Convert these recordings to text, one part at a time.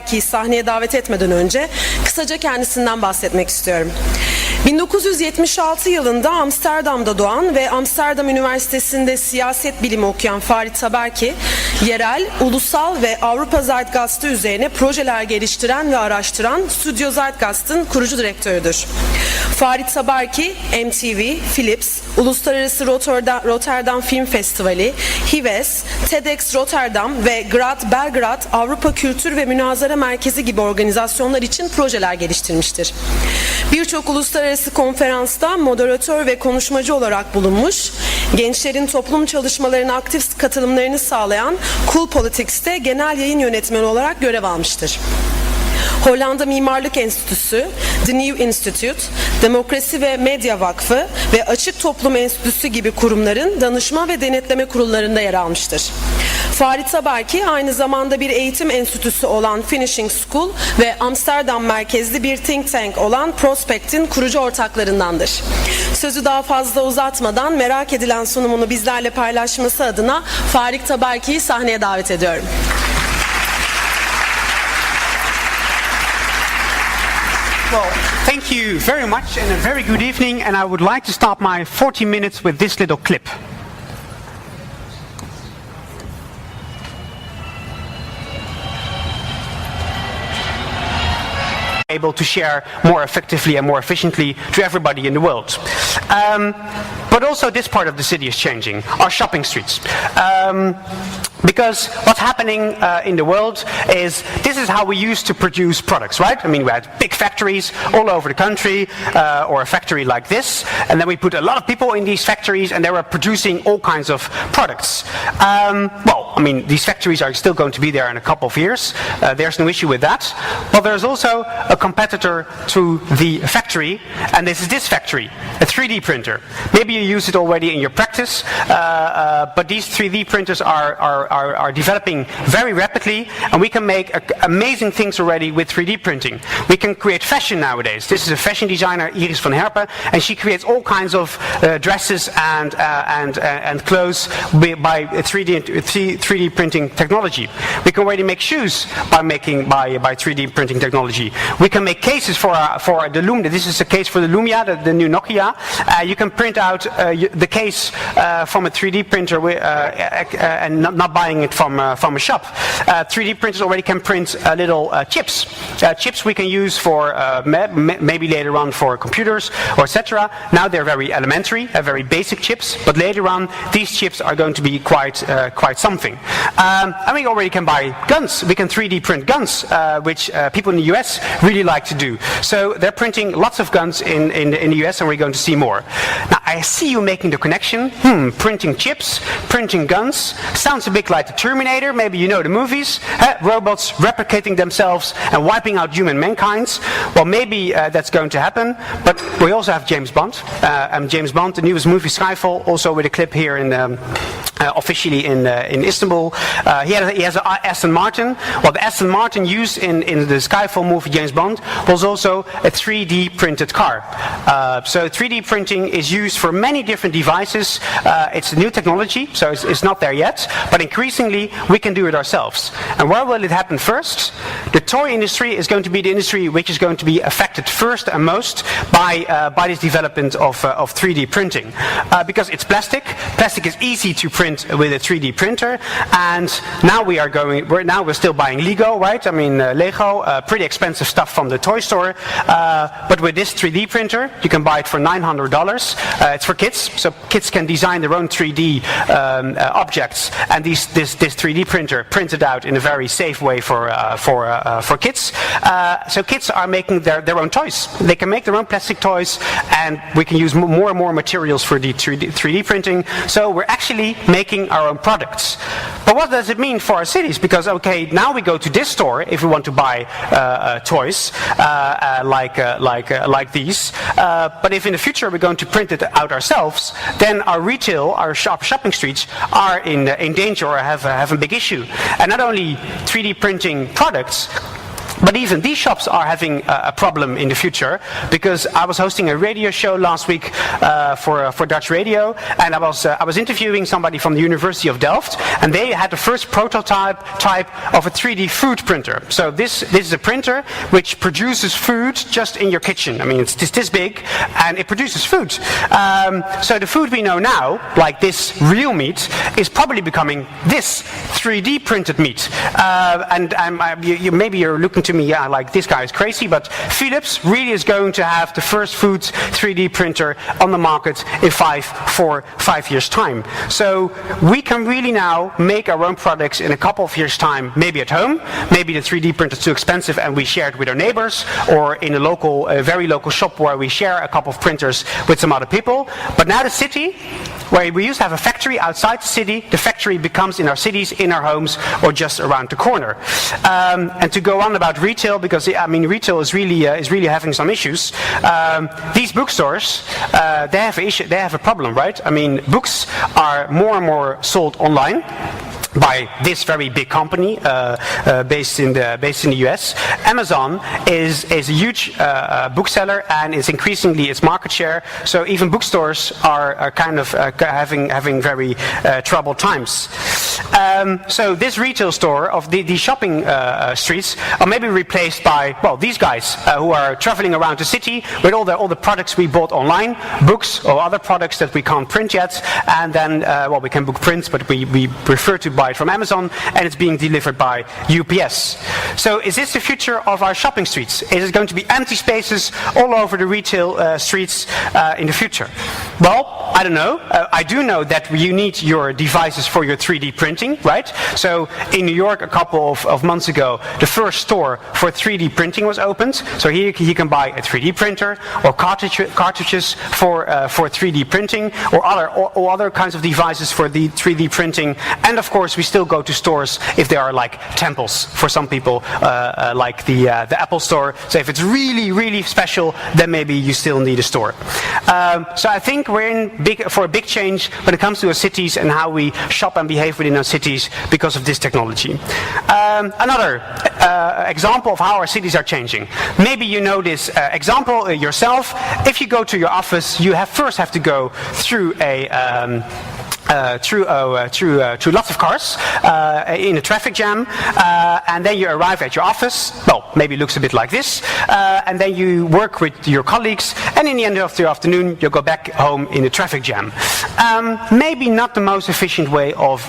Tabarki'yi sahneye davet etmeden önce kısaca kendisinden bahsetmek istiyorum. 1976 yılında Amsterdam'da doğan ve Amsterdam Üniversitesi'nde siyaset bilimi okuyan Farit Tabarki, yerel, ulusal ve Avrupa Zeitgeist'ı üzerine projeler geliştiren ve araştıran Stüdyo Zeitgeist'ın kurucu direktörüdür. Farit Tabarki, MTV, Philips, Uluslararası Rotterdam Film Festivali, Hives, TEDx Rotterdam ve Belgrad Avrupa Kültür ve Münazara Merkezi gibi organizasyonlar için projeler geliştirmiştir. Birçok uluslararası konferansta moderatör ve konuşmacı olarak bulunmuş, gençlerin toplum çalışmalarına aktif katılımlarını sağlayan Cool Politics'te genel yayın yönetmeni olarak görev almıştır. Hollanda Mimarlık Enstitüsü, The New Institute, Demokrasi ve Medya Vakfı ve Açık Toplum Enstitüsü gibi kurumların danışma ve denetleme kurullarında yer almıştır. Farit Tabarki aynı zamanda bir eğitim enstitüsü olan Finishing School ve Amsterdam merkezli bir think tank olan Prospect'in kurucu ortaklarındandır. Sözü daha fazla uzatmadan merak edilen sunumunu bizlerle paylaşması adına Farit Tabarki'yi sahneye davet ediyorum. Well, thank you very much and a very good evening, and I would like to start my 40 minutes with this little clip. Able to share more effectively and more efficiently to everybody in the world. But also this part of the city is changing, our shopping streets. Because what's happening in the world is this is how we used to produce products, right? I mean, we had big factories all over the country, or a factory like this, and then we put a lot of people in these factories and they were producing all kinds of products. Well, I mean, these factories are still going to be there in a couple of years. There's no issue with that. But there's also a competitor to the factory, and this is this factory, a 3D printer. Maybe you use it already in your practice, but these 3D printers are developing very rapidly, and we can make amazing things already with 3D printing. We can create fashion nowadays. This is a fashion designer, Iris van Herpen, and she creates all kinds of dresses and clothes by 3D printing technology. We can already make shoes by 3D printing technology. We can make cases for the Lumia. This is a case for the Lumia, the new Nokia. You can print out the case from a 3D printer and not buying it from a shop. 3D printers already can print little chips. Chips we can use for maybe later on for computers or etc. Now they're very elementary, very basic chips, but later on these chips are going to be quite something. And we already can buy guns. We can 3D print guns, which people in the US really like to do. So they're printing lots of guns in the US, and we're going to see more. Now I see you making the connection. Printing chips, printing guns, sounds a bit like the Terminator. Maybe you know the movies. Robots replicating themselves and wiping out human mankind. Well, maybe that's going to happen. But we also have James Bond. And James Bond, the newest movie Skyfall, also with a clip here officially in Istanbul. He has an Aston Martin. Well, the Aston Martin used in the Skyfall movie James Bond was also a 3D printed car. So 3D printing is used for many different devices. It's a new technology, so it's not there yet, but increasingly we can do it ourselves. And where will it happen first? The toy industry is going to be the industry which is going to be affected first and most by this development of 3D printing. Because it's plastic. Plastic is easy to print with a 3D printer, and now we're still buying Lego, right? I mean, Lego, pretty expensive stuff from the toy store, but with this 3D printer, you can buy it for $900. It's for kids, so kids can design their own 3D objects, and this 3D printer prints it out in a very safe way for kids. So kids are making their own toys. They can make their own plastic toys, and we can use more and more materials for the 3D printing. So we're actually making our own products. But what does it mean for our cities? Because okay, now we go to this store if we want to buy toys like these. But if in the future we're going to print it out ourselves, then our retail, our shopping streets are in danger or have a big issue. And not only 3D printing products, But even these shops are having a problem in the future, because I was hosting a radio show last week for Dutch radio, and I was interviewing somebody from the University of Delft, and they had the first prototype of a 3D food printer. So this is a printer which produces food just in your kitchen. I mean, it's this big, and it produces food. So the food we know now, like this real meat, is probably becoming this 3D printed meat. Maybe you're looking to me, yeah, like this guy is crazy, but Philips really is going to have the first food 3D printer on the market in 5 years' time. So we can really now make our own products in a couple of years' time, maybe at home. Maybe the 3D printer is too expensive and we share it with our neighbors, or in a very local shop where we share a couple of printers with some other people. But now the city, where we used to have a factory outside the city, the factory becomes in our cities, in our homes, or just around the corner. And to go on about retail, because I mean retail is really having some issues. These bookstores, they have a problem, right? I mean, books are more and more sold online by this very big company based in the US. Amazon is a huge bookseller, and is increasingly its market share. So even bookstores are kind of having very troubled times. So this retail store of the shopping streets are maybe replaced by, well, these guys who are traveling around the city with all the products we bought online, books or other products that we can't print yet, and then well, we can book prints, but we prefer to buy it from Amazon, and it's being delivered by UPS. So is this the future of our shopping streets? Is it going to be empty spaces all over the retail streets in the future? Well, I don't know. I do know that you need your devices for your 3D printing, right? So in New York a couple of months ago, the first store for 3D printing was opened. So here you can buy a 3D printer, or cartridges for 3D printing, or other kinds of devices for the 3D printing. And of course we still go to stores if they are like temples for some people, like the Apple store. So if it's really special, then maybe you still need a store. So I think we're in for a big change when it comes to our cities and how we shop and behave within our cities because of this technology. Another example of how our cities are changing. Maybe you know this example yourself. If you go to your office, you first have to go through through lots of cars in a traffic jam, and then you arrive at your office. Well, maybe it looks a bit like this, and then you work with your colleagues, and in the end of the afternoon you go back home in a traffic jam. Maybe not the most efficient way of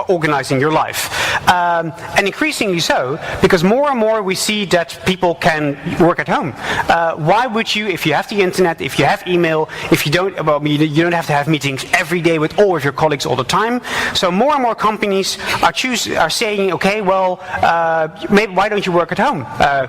organizing your life, and increasingly so, because more and more we see that people can work at home. Why would you, if you have the internet, if you have email, if you don't, well, you don't have to have meetings every day with all of your colleagues all the time. So more and more companies are saying, okay, well, maybe why don't you work at home?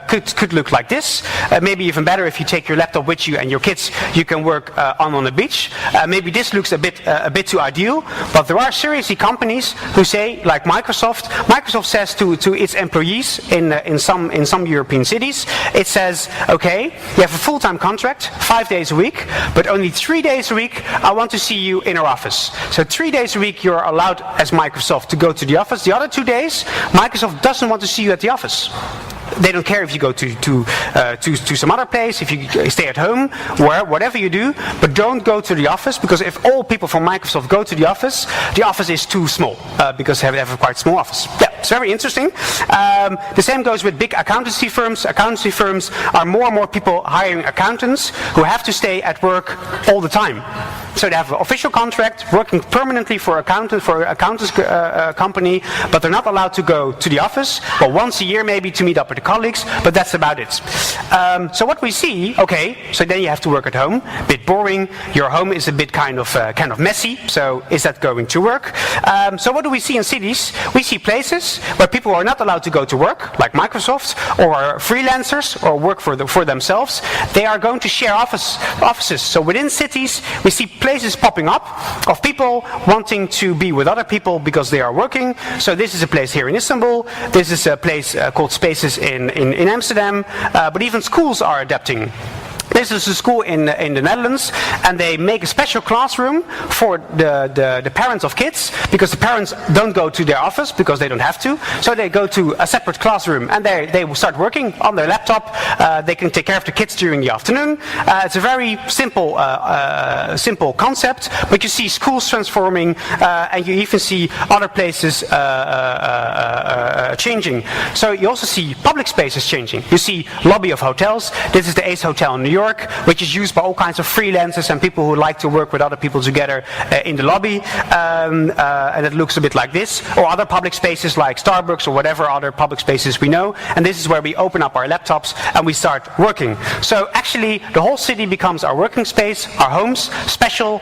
Could look like this. Maybe even better if you take your laptop with you and your kids, you can work on the beach. Maybe this looks a bit too ideal, but there are seriously companies who say, like Microsoft. Microsoft says to its employees in some European cities, it says, okay, you have a full-time contract, 5 days a week, but only 3 days a week I want to see you in our office. So 3 days a week you're allowed as Microsoft to go to the office. The other 2 days, Microsoft doesn't want to see you at the office. They don't care if you go to some other place, if you stay at home, whatever you do, but don't go to the office, because if all people from Microsoft go to the office is too small, because they have a quite small office. Yeah, it's very interesting. The same goes with big accountancy firms. Accountancy firms are more and more people hiring accountants who have to stay at work all the time. So they have an official contract, working permanently for accountants company, but they're not allowed to go to the office, well, once a year maybe to meet up with the colleagues, but that's about it. So what we see, okay, so then you have to work at home, a bit boring, your home is a bit kind of messy, so is that going to work? So what do we see in cities? We see places where people are not allowed to go to work, like Microsoft, or are freelancers, or work for themselves. They are going to share offices. So within cities, we see places popping up of people wanting to be with other people because they are working. So this is a place here in Istanbul. This is a place called Spaces in Amsterdam. But even schools are adapting. This is a school in the Netherlands, and they make a special classroom for the parents of kids, because the parents don't go to their office because they don't have to. So they go to a separate classroom, and they will start working on their laptop. They can take care of the kids during the afternoon. It's a very simple concept, but you see schools transforming, and you even see other places changing. So you also see public spaces changing. You see lobby of hotels. This is the Ace Hotel in New York, which is used by all kinds of freelancers and people who like to work with other people together in the lobby, and it looks a bit like this, or other public spaces like Starbucks or whatever other public spaces we know, and this is where we open up our laptops and we start working. So actually the whole city becomes our working space, our homes, special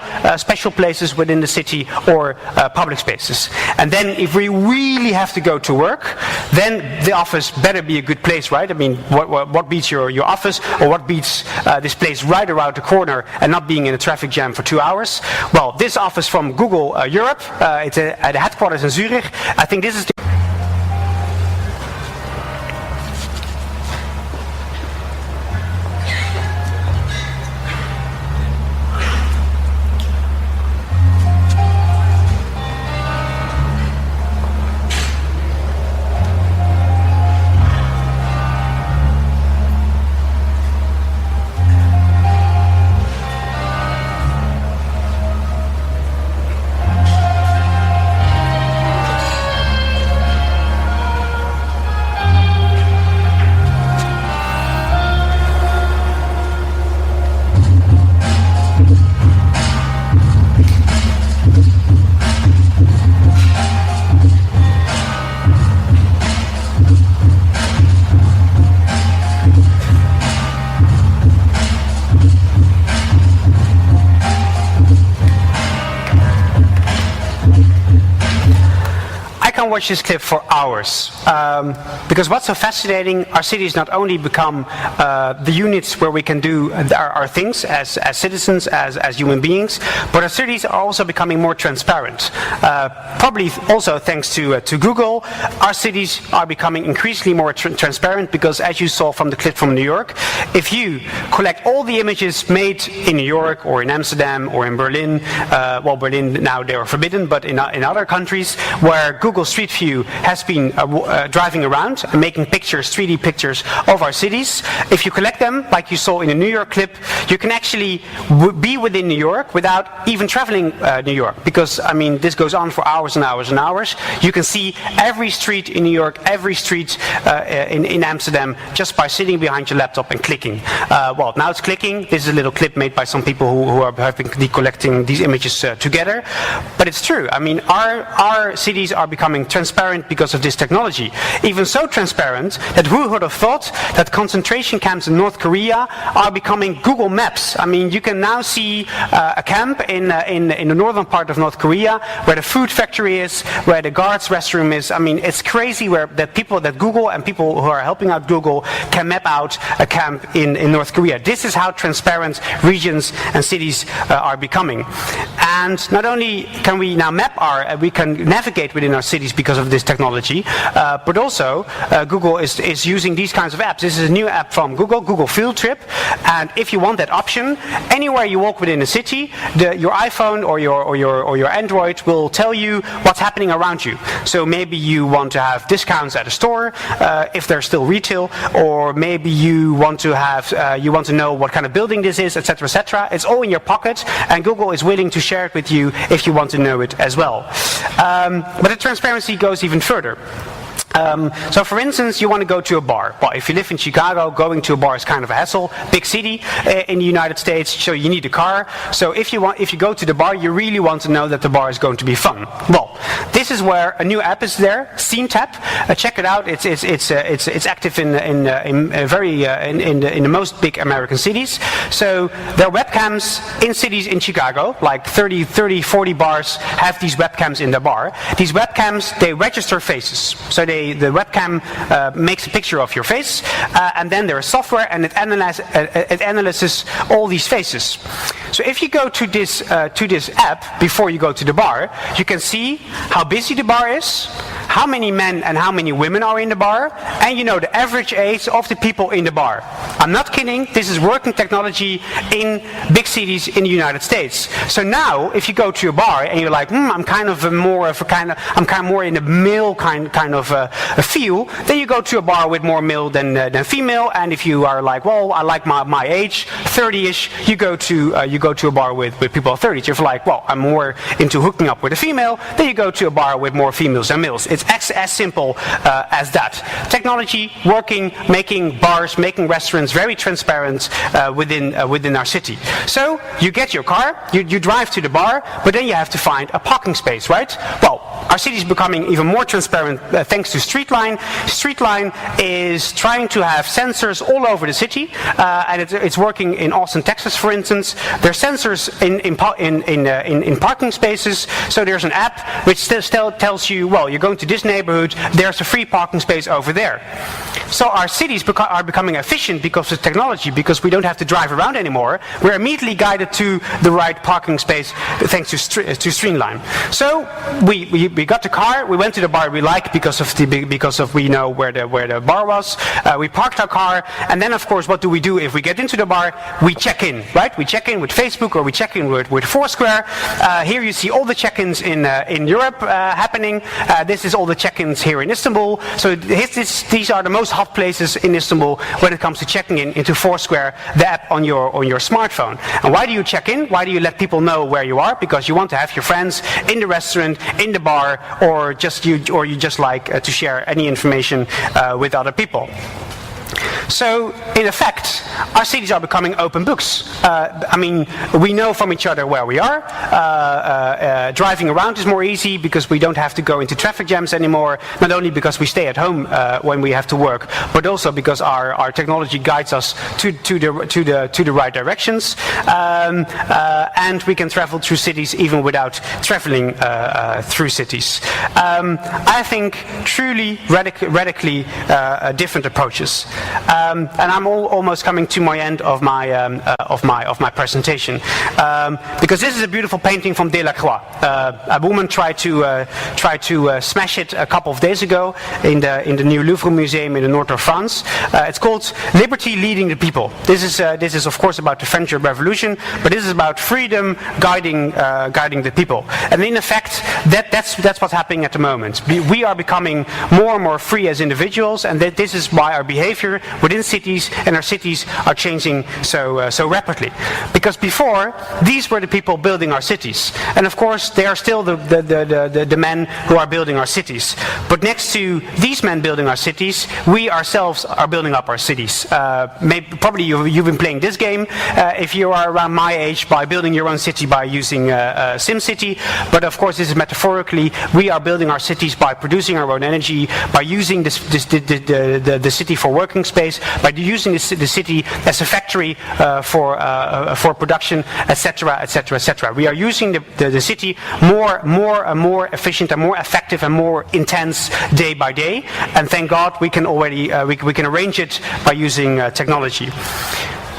places within the city, or public spaces. And then if we really have to go to work, then the office better be a good place, right? I mean, what beats your office, or what beats this place right around the corner and not being in a traffic jam for 2 hours? Well, this office from Google Europe, it's at the headquarters in Zurich. I think this is the watch this clip for hours, because what's so fascinating, our cities not only become the units where we can do our things as citizens, as human beings, but our cities are also becoming more transparent. Probably also thanks to Google, our cities are becoming increasingly more transparent, because as you saw from the clip from New York, if you collect all the images made in New York or in Amsterdam or in Berlin, well, Berlin now they are forbidden, but in other countries where Google Street View has been driving around and making pictures, 3D pictures of our cities, if you collect them, like you saw in the New York clip, you can actually be within New York without even traveling New York, because, I mean, this goes on for hours and hours and hours. You can see every street in New York, every street in Amsterdam, just by sitting behind your laptop and clicking. Well, now it's clicking. This is a little clip made by some people who have been collecting these images together. But it's true. I mean, our cities are becoming transparent because of this technology. Even so transparent that who would have thought that concentration camps in North Korea are becoming Google Maps. I mean, you can now see a camp in the northern part of North Korea where the food factory is, where the guards restroom is. I mean, it's crazy that Google and people who are helping out Google can map out a camp in North Korea. This is how transparent regions and cities are becoming. And not only can we now we can navigate within our cities because of this technology, but also Google is using these kinds of apps. This is a new app from Google Field Trip, and if you want that option, anywhere you walk within a city, your iPhone or your Android will tell you what's happening around you. So maybe you want to have discounts at a store if they're still retail, or maybe you want to know what kind of building this is, etc., etc. It's all in your pocket, and Google is willing to share it with you if you want to know it as well. But the transparency goes even further. So for instance, you want to go to a bar. Well, if you live in Chicago, going to a bar is kind of a hassle. Big city in the United States, so you need a car. So if you go to the bar, you really want to know that the bar is going to be fun. Well, this is where a new app is there, Scene Tap. Check it out. It's active in the most big American cities. So there are webcams in cities in Chicago, like 30, 40 bars have these webcams in the bar. These webcams, they register faces. So the webcam makes a picture of your face, and then there is software, and it analyzes all these faces. So if you go to this app before you go to the bar, you can see how busy the bar is, how many men and how many women are in the bar, and you know the average age of the people in the bar. I'm not kidding, this is working technology in big cities in the United States. So now, if you go to a bar and you're like, I'm kind of more in a male kind of feel, then you go to a bar with more male than female, and if you are like, well, I like my age, 30ish, you go to a bar with people of 30. If you're like, well, I'm more into hooking up with a female, then you go to a bar with more females than males. It's as simple as that. Technology working, making bars, making restaurants very transparent within our city. So you get your car, you drive to the bar, but then you have to find a parking space, right? Well, our city is becoming even more transparent thanks to Streetline. Streetline is trying to have sensors all over the city, and it's working in Austin, Texas, for instance. There are sensors in parking spaces, so there's an app which still tells you, well, you're going to this neighborhood, there's a free parking space over there. So our cities are becoming efficient because of technology, because we don't have to drive around anymore. We're immediately guided to the right parking space thanks to Streetline. So we got the car, we went to the bar we liked because we know where the bar was. We parked our car, and then of course what do we do if we get into the bar? We check in, right? We check in with Facebook, or we check in with Foursquare. Here you see all the check-ins in Europe happening. This is all the check-ins here in Istanbul. So these are the most hot places in Istanbul when it comes to checking into Foursquare, the app on your smartphone. And why do you check in? Why do you let people know where you are? Because you want to have your friends in the restaurant, in the bar, or you just like to share any information with other people. So, in effect, our cities are becoming open books. We know from each other where we are. Driving around is more easy because we don't have to go into traffic jams anymore. Not only because we stay at home when we have to work, but also because our technology guides us to the right directions. And we can travel through cities even without traveling through cities. I think truly radically different approaches. And I'm almost coming to my end of my presentation, because this is a beautiful painting from Delacroix. A woman tried to smash it a couple of days ago in the new Louvre Museum in the north of France. It's called "Liberty Leading the People." This is of course about the French Revolution, but this is about freedom guiding the people. And in effect, that's what's happening at the moment. We are becoming more and more free as individuals, and this is why our behavior within cities and our cities are changing so rapidly. Because before, these were the people building our cities, and of course they are still the men who are building our cities. But next to these men building our cities, we ourselves are building up our cities. Probably you've been playing this game if you are around my age, by building your own city by using SimCity. But of course this is metaphorically. We are building our cities by producing our own energy, by using the city for working space, by using the city as a factory for production, etc., etc., etc. We are using the city more and more efficient and more effective and more intense day by day. And thank God we can already we can arrange it by using technology.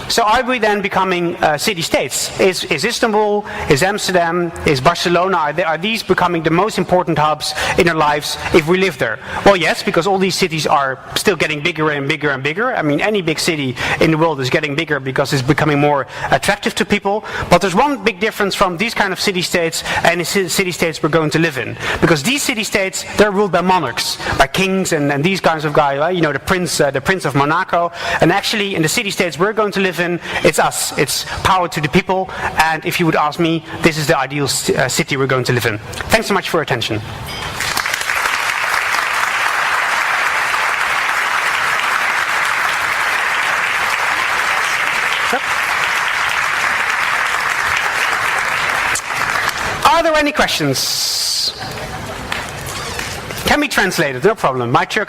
So are we then becoming city-states? Is Istanbul, is Amsterdam, is Barcelona, are these becoming the most important hubs in our lives if we live there? Well, yes, because all these cities are still getting bigger and bigger and bigger. I mean, any big city in the world is getting bigger because it's becoming more attractive to people. But there's one big difference from these kind of city-states and the city-states we're going to live in. Because these city-states, they're ruled by monarchs, by kings and these kinds of guys, the Prince of Monaco. And actually, in the city-states we're going to live in, it's us, it's power to the people, and if you would ask me, this is the ideal city we're going to live in. Thanks so much for your attention. Are there any questions? Can be translated, no problem. My Turkish